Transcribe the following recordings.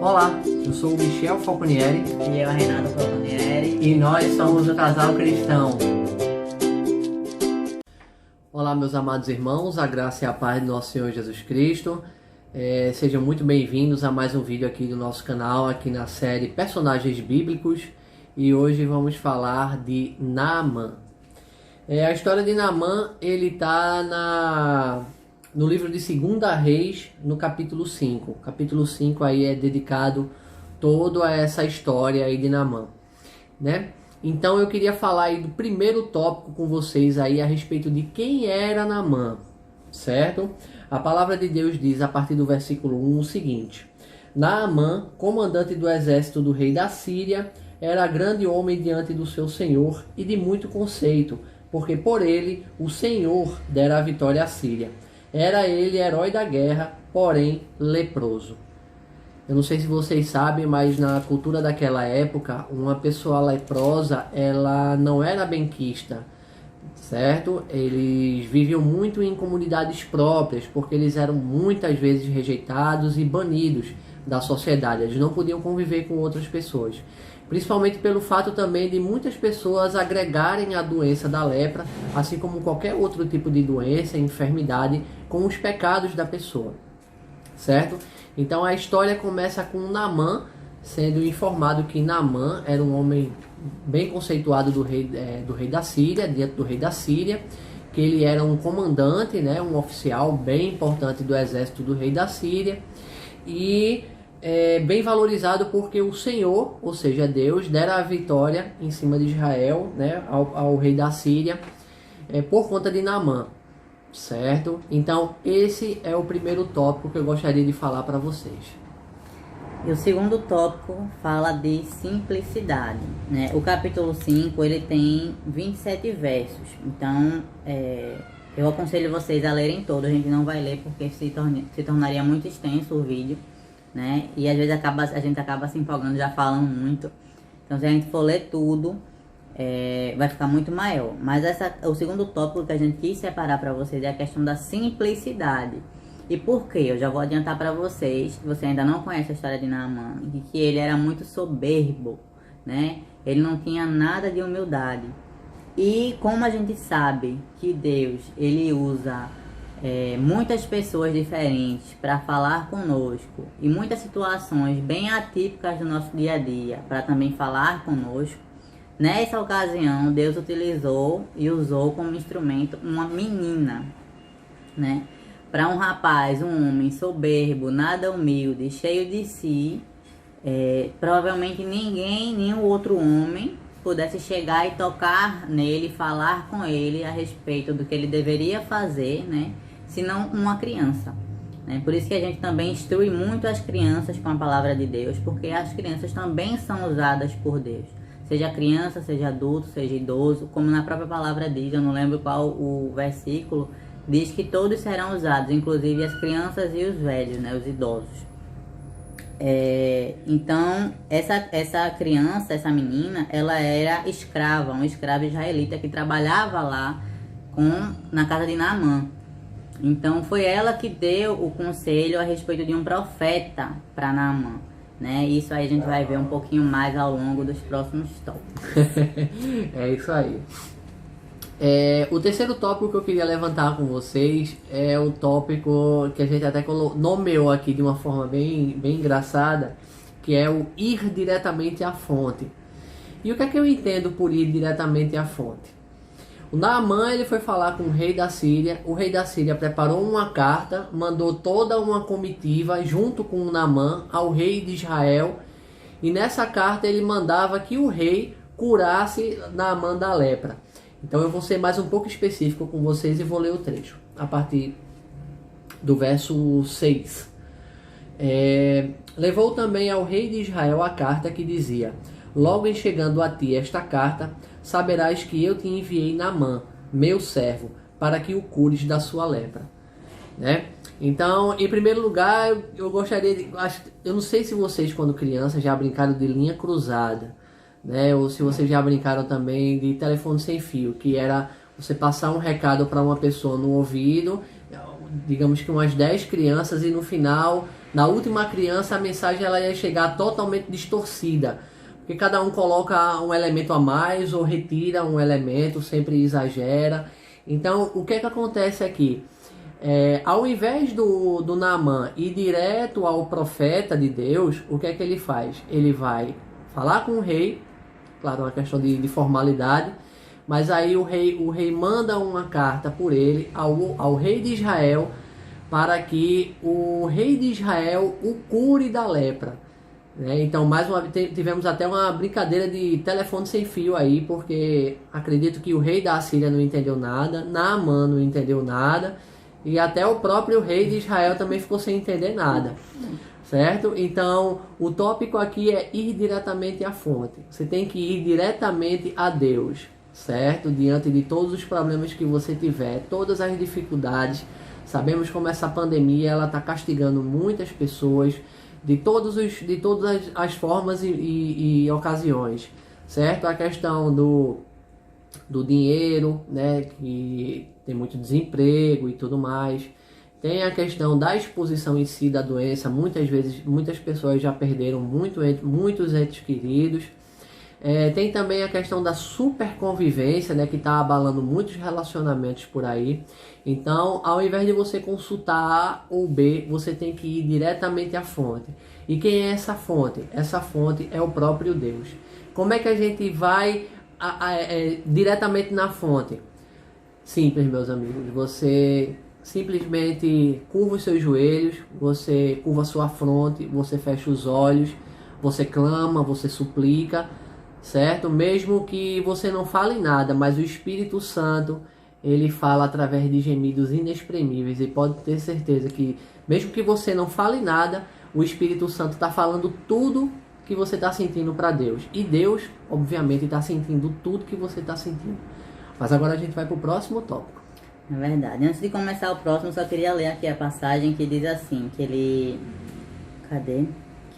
Olá, eu sou o Michel Falconieri E eu, Renato Falconieri. e nós somos o Casal Cristão. Olá, meus amados irmãos, a graça e a paz do nosso Senhor Jesus Cristo. Sejam muito bem-vindos a mais um vídeo aqui do nosso canal, aqui na série Personagens Bíblicos. E hoje vamos falar de Naamã. A história de Naamã, ele está no livro de 2 Reis, no capítulo 5. O capítulo 5 aí é dedicado todo a essa história aí de Naamã, né? Então eu queria falar aí do primeiro tópico com vocês aí a respeito de quem era Naamã, certo? A palavra de Deus diz a partir do versículo 1 o seguinte: Naamã, comandante do exército do rei da Síria, era grande homem diante do seu senhor e de muito conceito, porque por ele o Senhor dera a vitória à Síria. Era ele herói da guerra, porém leproso. Eu não sei se vocês sabem, mas na cultura daquela época, uma pessoa leprosa, ela não era benquista, certo? Eles viviam muito em comunidades próprias, porque eles eram muitas vezes rejeitados e banidos da sociedade. Eles não podiam conviver com outras pessoas. Principalmente pelo fato também de muitas pessoas agregarem a doença da lepra, assim como qualquer outro tipo de doença, enfermidade, com os pecados da pessoa, certo? Então a história começa com Naamã sendo informado que Naamã era um homem bem conceituado do rei da Síria, diante do rei da Síria, que ele era um comandante, né, um oficial bem importante do exército do rei da Síria, e bem valorizado porque o Senhor, ou seja, Deus, dera a vitória em cima de Israel, né, ao rei da Síria, por conta de Naamã, certo? Então esse é o primeiro tópico que eu gostaria de falar para vocês. E o segundo tópico fala de simplicidade, né? O capítulo 5, ele tem 27 versos. Então, eu aconselho vocês a lerem todo. A gente não vai ler porque se tornaria muito extenso o vídeo, né? E às vezes a gente acaba se empolgando, já falando muito. Então, se a gente for ler tudo, vai ficar muito maior. Mas o segundo tópico que a gente quis separar para vocês é a questão da simplicidade. E por quê? Eu já vou adiantar para vocês, se você ainda não conhece a história de Naamã, que ele era muito soberbo, né? Ele não tinha nada de humildade. E como a gente sabe que Deus, ele usa muitas pessoas diferentes para falar conosco, e muitas situações bem atípicas do nosso dia a dia para também falar conosco, nessa ocasião Deus utilizou e usou como instrumento uma menina, né? Para um rapaz, um homem soberbo, nada humilde, cheio de si, provavelmente nenhum outro homem pudesse chegar e tocar nele, falar com ele a respeito do que ele deveria fazer, né? Senão uma criança, né? Por isso que a gente também instrui muito as crianças com a palavra de Deus, porque as crianças também são usadas por Deus. Seja criança, seja adulto, seja idoso, como na própria palavra diz, eu não lembro qual o versículo, diz que todos serão usados, inclusive as crianças e os velhos, né, os idosos. Então, essa criança, essa menina, ela era escrava, uma escrava israelita que trabalhava lá na casa de Naamã. Então, foi ela que deu o conselho a respeito de um profeta para Naamã, né? Isso aí a gente vai ver um pouquinho mais ao longo dos próximos tópicos. É isso aí. O terceiro tópico que eu queria levantar com vocês é o tópico que a gente até nomeou aqui de uma forma bem engraçada, que é o ir diretamente à fonte. E o que é que eu entendo por ir diretamente à fonte? O Naamã, ele foi falar com o rei da Síria. O rei da Síria preparou uma carta, mandou toda uma comitiva junto com o Naamã ao rei de Israel, e nessa carta ele mandava que o rei curasse Naamã da lepra. Então eu vou ser mais um pouco específico com vocês e vou ler o trecho, a partir do verso 6. Levou também ao rei de Israel a carta que dizia: logo em chegando a ti esta carta, saberás que eu te enviei Naamã, meu servo, para que o cures da sua lepra. Né? Então, em primeiro lugar, eu gostaria de... Eu não sei se vocês, quando crianças, já brincaram de linha cruzada, né? Ou se vocês já brincaram também de telefone sem fio, que era você passar um recado para uma pessoa no ouvido, digamos que umas 10 crianças, e no final Na última criança, a mensagem ela ia chegar totalmente distorcida, porque cada um coloca um elemento a mais ou retira um elemento, sempre exagera. Então, o que é que acontece aqui? Ao invés do Naamã ir direto ao profeta de Deus, o que é que ele faz? Ele vai falar com o rei, claro, uma questão de formalidade, mas aí o rei manda uma carta por ele ao rei de Israel, para que o rei de Israel o cure da lepra. Então, tivemos até uma brincadeira de telefone sem fio aí, porque acredito que o rei da Assíria não entendeu nada, Naamã não entendeu nada, e até o próprio rei de Israel também ficou sem entender nada, certo? Então, o tópico aqui é ir diretamente à fonte. Você tem que ir diretamente a Deus, certo? Diante de todos os problemas que você tiver, todas as dificuldades. Sabemos como essa pandemia ela está castigando muitas pessoas de todas as formas e ocasiões, certo? A questão do dinheiro, né, que tem muito desemprego e tudo mais. Tem a questão da exposição em si da doença. Muitas vezes, muitas pessoas já perderam muitos entes queridos. Tem também a questão da superconvivência, né, que está abalando muitos relacionamentos por aí. Então, ao invés de você consultar A ou B, você tem que ir diretamente à fonte. E quem é essa fonte? Essa fonte é o próprio Deus. Como é que a gente vai diretamente na fonte? Simples, meus amigos. Você simplesmente curva os seus joelhos, você curva a sua fronte, você fecha os olhos, você clama, você suplica, certo? Mesmo que você não fale nada, mas o Espírito Santo, ele fala através de gemidos inexprimíveis. E pode ter certeza que, mesmo que você não fale nada, o Espírito Santo está falando tudo que você está sentindo para Deus. E Deus, obviamente, está sentindo tudo que você está sentindo. Mas agora a gente vai para o próximo tópico. É verdade. Antes de começar o próximo, só queria ler aqui a passagem que diz assim, que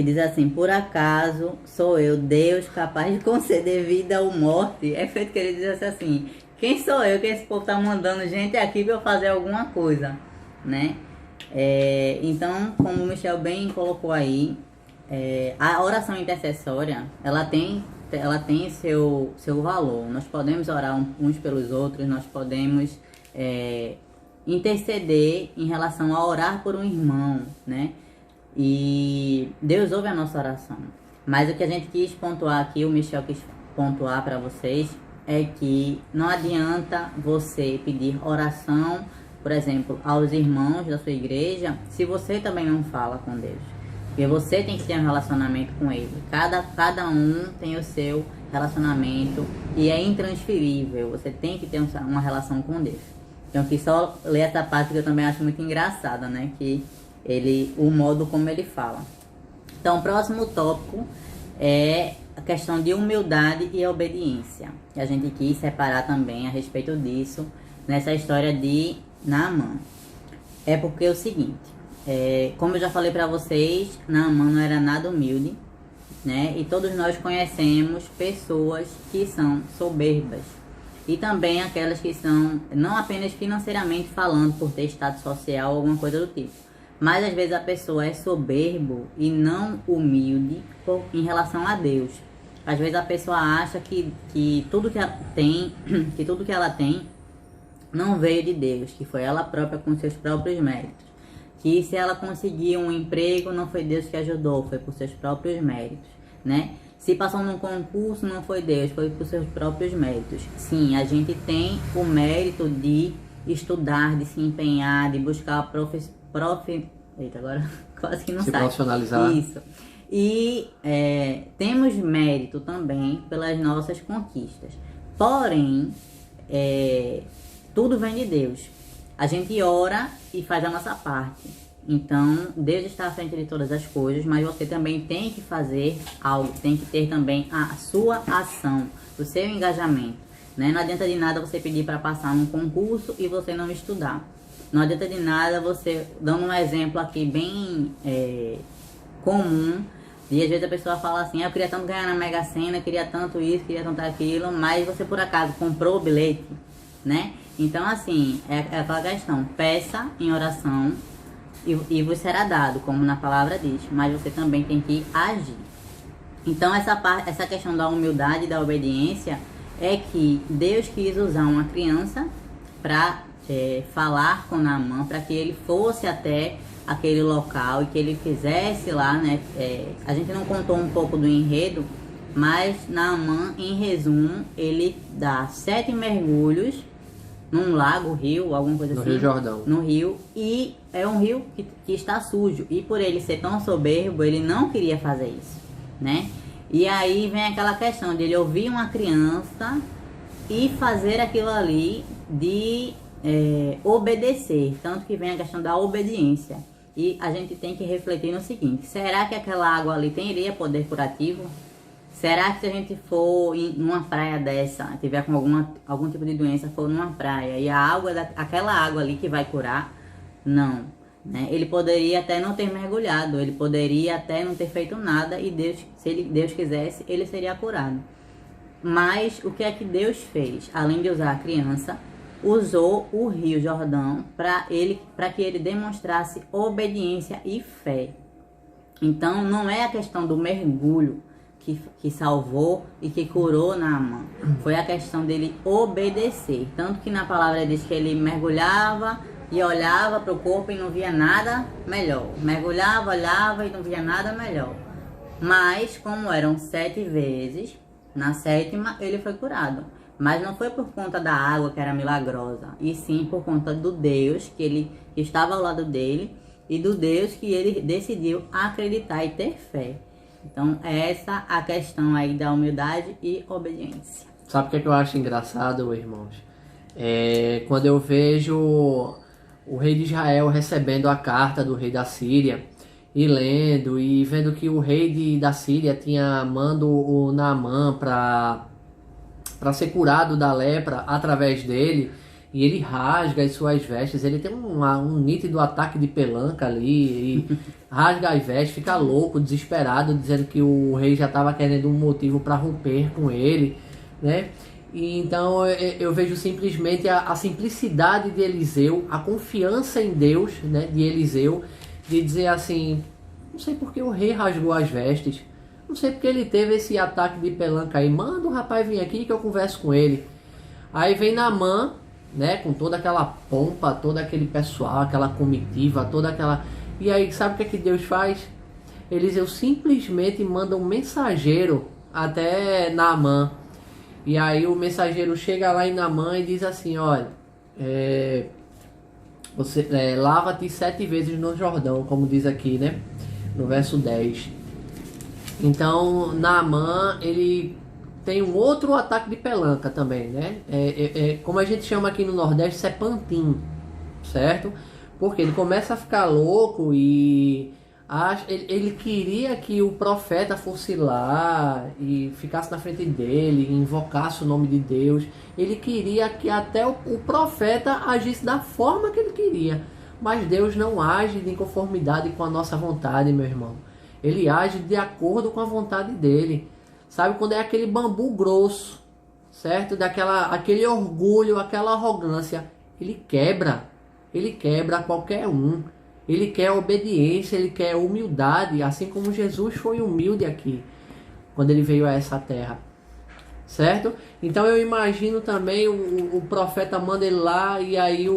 diz assim: por acaso sou eu, Deus, capaz de conceder vida ou morte? É feito que ele diz assim: quem sou eu que esse povo tá mandando gente aqui para eu fazer alguma coisa, né? Então, como o Michel bem colocou aí, a oração intercessória, ela tem seu valor. Nós podemos orar uns pelos outros, nós podemos interceder em relação a orar por um irmão, né? E Deus ouve a nossa oração. Mas o que a gente quis pontuar aqui, o Michel quis pontuar para vocês, é que não adianta você pedir oração, por exemplo, aos irmãos da sua igreja, se você também não fala com Deus. Porque você tem que ter um relacionamento com Ele. Cada um tem o seu relacionamento e é intransferível. Você tem que ter uma relação com Deus. Então, aqui só ler essa parte que eu também acho muito engraçada, né? Que o modo como ele fala. Então, o próximo tópico é a questão de humildade e obediência. E a gente quis separar também a respeito disso nessa história de Naamã. É porque é o seguinte, como eu já falei para vocês, Naamã não era nada humilde, né? E todos nós conhecemos pessoas que são soberbas. E também aquelas que são, não apenas financeiramente falando, por ter status social ou alguma coisa do tipo, mas às vezes a pessoa é soberbo e não humilde em relação a Deus. Às vezes a pessoa acha que tudo que ela tem não veio de Deus, que foi ela própria com seus próprios méritos. Que se ela conseguiu um emprego, não foi Deus que ajudou, foi por seus próprios méritos, né? Se passou num concurso, não foi Deus, foi por seus próprios méritos. Sim, a gente tem o mérito de estudar, de se empenhar, de buscar Eita, agora quase que não sai. Se profissionalizar. Isso. E temos mérito também pelas nossas conquistas. Porém, tudo vem de Deus. A gente ora e faz a nossa parte. Então, Deus está à frente de todas as coisas, mas você também tem que fazer algo, tem que ter também a sua ação, o seu engajamento, né? Não adianta de nada você pedir para passar num concurso e você não estudar. Não adianta de nada você, dando um exemplo aqui bem comum, e às vezes a pessoa fala assim: eu queria tanto ganhar na Mega Sena, queria tanto isso, queria tanto aquilo, mas você por acaso comprou o bilhete, né? Então assim, é aquela questão, peça em oração, e vos será dado, como na palavra diz, mas você também tem que agir. Então essa questão da humildade e da obediência é que Deus quis usar uma criança para falar com Naamã, para que ele fosse até aquele local e que ele fizesse lá, né? A gente não contou um pouco do enredo, mas Naamã, em resumo, ele dá 7 mergulhos num lago, rio, alguma coisa assim. No Rio Jordão. No rio, e é um rio que está sujo. E por ele ser tão soberbo, ele não queria fazer isso, né? E aí vem aquela questão de ele ouvir uma criança e fazer aquilo ali de obedecer. Tanto que vem a questão da obediência. E a gente tem que refletir no seguinte: será que aquela água ali teria poder curativo? Será que se a gente for em uma praia dessa, tiver com algum tipo de doença, for numa praia e a água, aquela água ali que vai curar? Não, né? Ele poderia até não ter mergulhado, ele poderia até não ter feito nada e Deus quisesse, ele seria curado. Mas o que é que Deus fez? Além de usar a criança, usou o Rio Jordão para que ele demonstrasse obediência e fé. Então não é a questão do mergulho que salvou e que curou Naamã. Foi a questão dele obedecer. Tanto que na palavra diz que ele mergulhava e olhava para o corpo e não via nada melhor. Mergulhava, olhava e não via nada melhor. Mas como eram 7 vezes, na 7ª ele foi curado. Mas não foi por conta da água que era milagrosa, e sim por conta do Deus que estava ao lado dele e do Deus que ele decidiu acreditar e ter fé. Então, essa a questão aí da humildade e obediência. Sabe o que é que eu acho engraçado, irmãos? Quando eu vejo o rei de Israel recebendo a carta do rei da Síria e lendo e vendo que o rei da Síria tinha mando o Naamã para ser curado da lepra através dele, e ele rasga as suas vestes, ele tem um nítido ataque de pelanca ali, e rasga as vestes, fica louco, desesperado, dizendo que o rei já estava querendo um motivo para romper com ele, né? E então eu vejo simplesmente a simplicidade de Eliseu, a confiança em Deus, né, de Eliseu, de dizer assim: não sei porque o rei rasgou as vestes, não sei porque ele teve esse ataque de pelanca aí, manda o rapaz vir aqui que eu converso com ele. Aí vem Naamã, né, com toda aquela pompa, todo aquele pessoal, aquela comitiva, toda aquela... E aí, sabe o que é que Deus faz? Eliseu simplesmente manda um mensageiro até Naamã. E aí o mensageiro chega lá em Naamã e diz assim: olha, você lava-te 7 vezes no Jordão, como diz aqui, né, no verso 10. Então Naamã, ele tem um outro ataque de pelanca também, né? Como a gente chama aqui no Nordeste, isso é pantim, certo? Porque ele começa a ficar louco e ele queria que o profeta fosse lá e ficasse na frente dele, e invocasse o nome de Deus. Ele queria que até o profeta agisse da forma que ele queria. Mas Deus não age de conformidade com a nossa vontade, meu irmão. Ele age de acordo com a vontade dele. Sabe, quando é aquele bambu grosso, certo? Aquele orgulho, aquela arrogância, ele quebra qualquer um. Ele quer obediência, ele quer humildade, assim como Jesus foi humilde aqui, quando ele veio a essa terra, certo? Então eu imagino também o profeta manda ele lá, e aí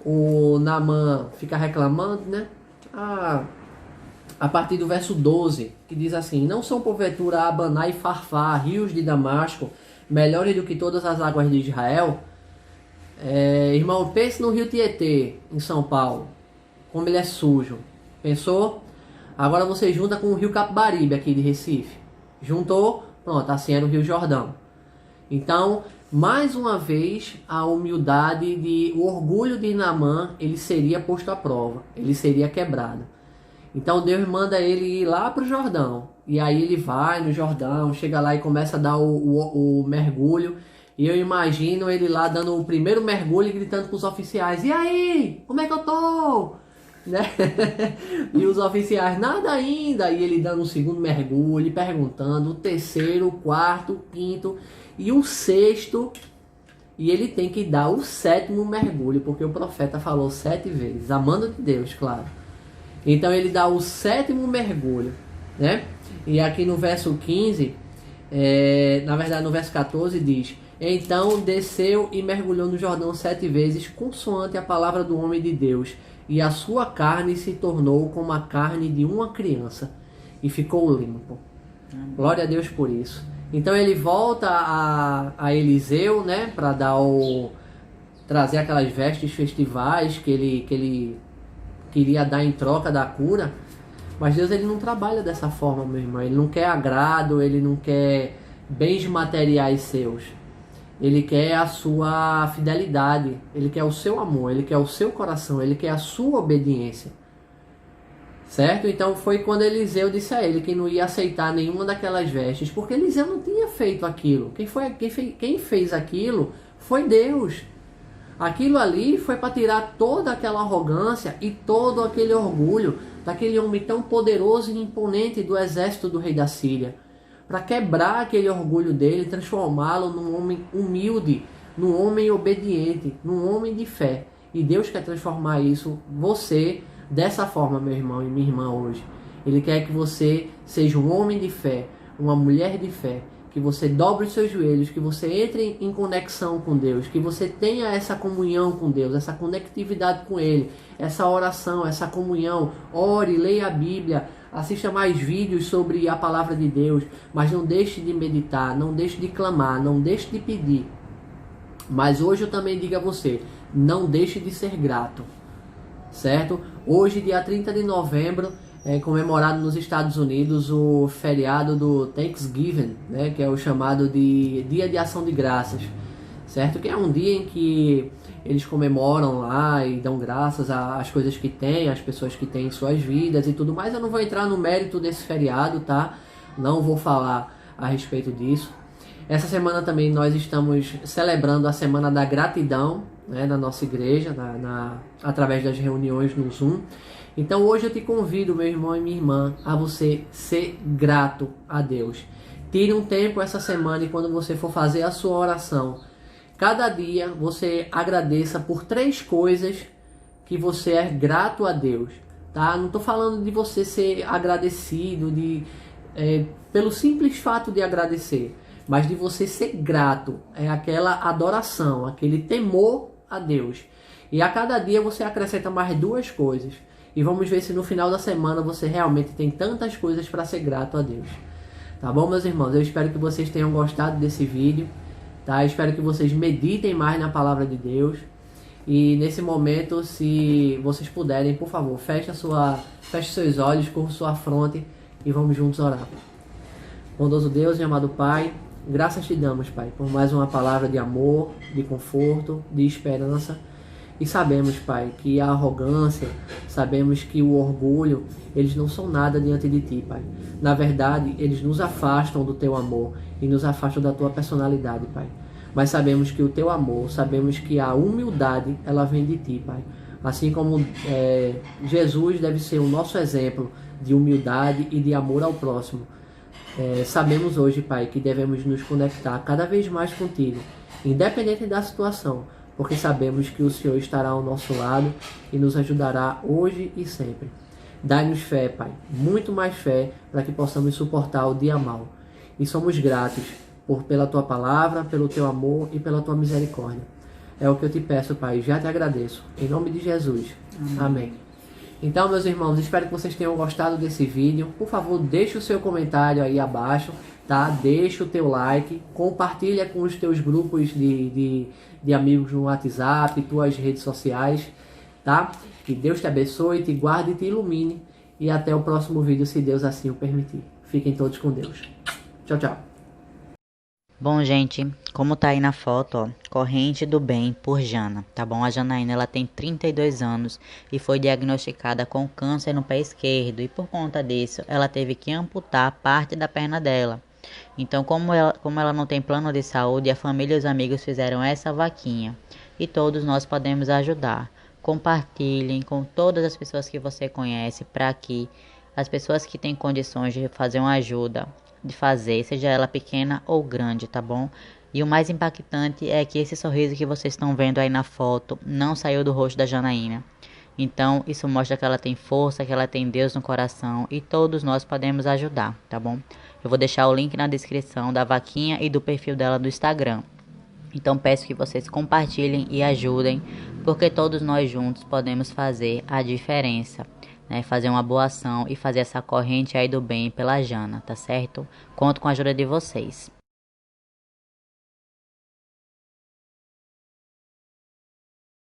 o Naamã fica reclamando, né? A partir do verso 12, que diz assim: não são porventura Abaná e Farfá, rios de Damasco, melhores do que todas as águas de Israel? Irmão, pense no rio Tietê, em São Paulo, como ele é sujo. Pensou? Agora você junta com o rio Capibaribe, aqui de Recife. Juntou? Pronto, assim era o rio Jordão. Então, mais uma vez, a humildade, o orgulho de Naamã, ele seria posto à prova, ele seria quebrado. Então Deus manda ele ir lá para o Jordão. E aí ele vai no Jordão, chega lá e começa a dar o mergulho. E eu imagino ele lá dando o primeiro mergulho e gritando para os oficiais: e aí, como é que eu tô? Né? E os oficiais: nada ainda. E ele dando o segundo mergulho e perguntando, o terceiro, o quarto, o quinto e o sexto. e ele tem que dar o 7º mergulho, porque o profeta falou 7 vezes, amando de Deus, claro. Então ele dá o 7º mergulho, né? E aqui no verso 15, na verdade no verso 14 diz: então desceu e mergulhou no Jordão 7 vezes, consoante a palavra do homem de Deus, e a sua carne se tornou como a carne de uma criança, e ficou limpo. Glória a Deus por isso. Então ele volta a Eliseu, né, para trazer aquelas vestes festivais que ele queria dar em troca da cura. Mas Deus, ele não trabalha dessa forma, meu irmão. Ele não quer agrado, ele não quer bens materiais seus. Ele quer a sua fidelidade, ele quer o seu amor, ele quer o seu coração, ele quer a sua obediência. Certo? Então foi quando Eliseu disse a ele que não ia aceitar nenhuma daquelas vestes, porque Eliseu não tinha feito aquilo. Quem fez aquilo foi Deus. Aquilo ali foi para tirar toda aquela arrogância e todo aquele orgulho daquele homem tão poderoso e imponente do exército do rei da Síria. Para quebrar aquele orgulho dele, transformá-lo num homem humilde, num homem obediente, num homem de fé. E Deus quer transformar você, dessa forma, meu irmão e minha irmã, hoje. Ele quer que você seja um homem de fé, uma mulher de fé, que você dobre os seus joelhos, que você entre em conexão com Deus, que você tenha essa comunhão com Deus, essa conectividade com Ele, essa oração, essa comunhão. Ore, leia a Bíblia, assista mais vídeos sobre a palavra de Deus, mas não deixe de meditar, não deixe de clamar, não deixe de pedir. Mas hoje eu também digo a você, não deixe de ser grato, certo? Hoje, dia 30 de novembro, é comemorado nos Estados Unidos o feriado do Thanksgiving, né, que é o chamado de Dia de Ação de Graças, certo? Que é um dia em que eles comemoram lá e dão graças às coisas que têm, às pessoas que têm em suas vidas e tudo mais. Eu não vou entrar no mérito desse feriado, tá? Não vou falar a respeito disso. Essa semana também nós estamos celebrando a Semana da Gratidão, né, na nossa igreja, através das reuniões no Zoom. Então hoje eu te convido, meu irmão e minha irmã, a você ser grato a Deus. Tire um tempo essa semana e quando você for fazer a sua oração, cada dia você agradeça por 3 coisas que você é grato a Deus. Tá? Não estou falando de você ser agradecido pelo simples fato de agradecer, mas de você ser grato. É aquela adoração, aquele temor a Deus. E a cada dia você acrescenta mais 2 coisas. E vamos ver se no final da semana você realmente tem tantas coisas para ser grato a Deus. Tá bom, meus irmãos? Eu espero que vocês tenham gostado desse vídeo. Tá? Eu espero que vocês meditem mais na palavra de Deus. E nesse momento, se vocês puderem, por favor, feche seus olhos, curva sua fronte e vamos juntos orar. Bondoso Deus e amado Pai, graças te damos, Pai, por mais uma palavra de amor, de conforto, de esperança. E sabemos, Pai, que a arrogância, sabemos que o orgulho, eles não são nada diante de Ti, Pai. Na verdade, eles nos afastam do Teu amor e nos afastam da Tua personalidade, Pai. Mas sabemos que o Teu amor, sabemos que a humildade, ela vem de Ti, Pai. Assim como Jesus deve ser o nosso exemplo de humildade e de amor ao próximo. Sabemos hoje, Pai, que devemos nos conectar cada vez mais contigo, independente da situação, porque sabemos que o Senhor estará ao nosso lado e nos ajudará hoje e sempre. Dai-nos fé, Pai, muito mais fé, para que possamos suportar o dia mau. E somos gratos pela Tua palavra, pelo Teu amor e pela Tua misericórdia. É o que eu te peço, Pai, já te agradeço. Em nome de Jesus. Amém. Então, meus irmãos, espero que vocês tenham gostado desse vídeo. Por favor, deixe o seu comentário aí abaixo, tá? Deixa o teu like, compartilha com os teus grupos de amigos no WhatsApp, tuas redes sociais, tá? Que Deus te abençoe, te guarde e te ilumine. E até o próximo vídeo, se Deus assim o permitir. Fiquem todos com Deus. Tchau, tchau. Bom, gente, como tá aí na foto, ó, Corrente do Bem por Jana, tá bom? A Janaína, ela tem 32 anos e foi diagnosticada com câncer no pé esquerdo e por conta disso, ela teve que amputar parte da perna dela. Então, como ela não tem plano de saúde, a família e os amigos fizeram essa vaquinha e todos nós podemos ajudar. Compartilhem com todas as pessoas que você conhece para que as pessoas que têm condições de fazer uma ajuda, de fazer, seja ela pequena ou grande, tá bom? E o mais impactante é que esse sorriso que vocês estão vendo aí na foto não saiu do rosto da Janaína. Então, isso mostra que ela tem força, que ela tem Deus no coração e todos nós podemos ajudar, tá bom? Eu vou deixar o link na descrição da vaquinha e do perfil dela do Instagram. Então, peço que vocês compartilhem e ajudem, porque todos nós juntos podemos fazer a diferença, né? Fazer uma boa ação e fazer essa corrente aí do bem pela Jana, tá certo? Conto com a ajuda de vocês.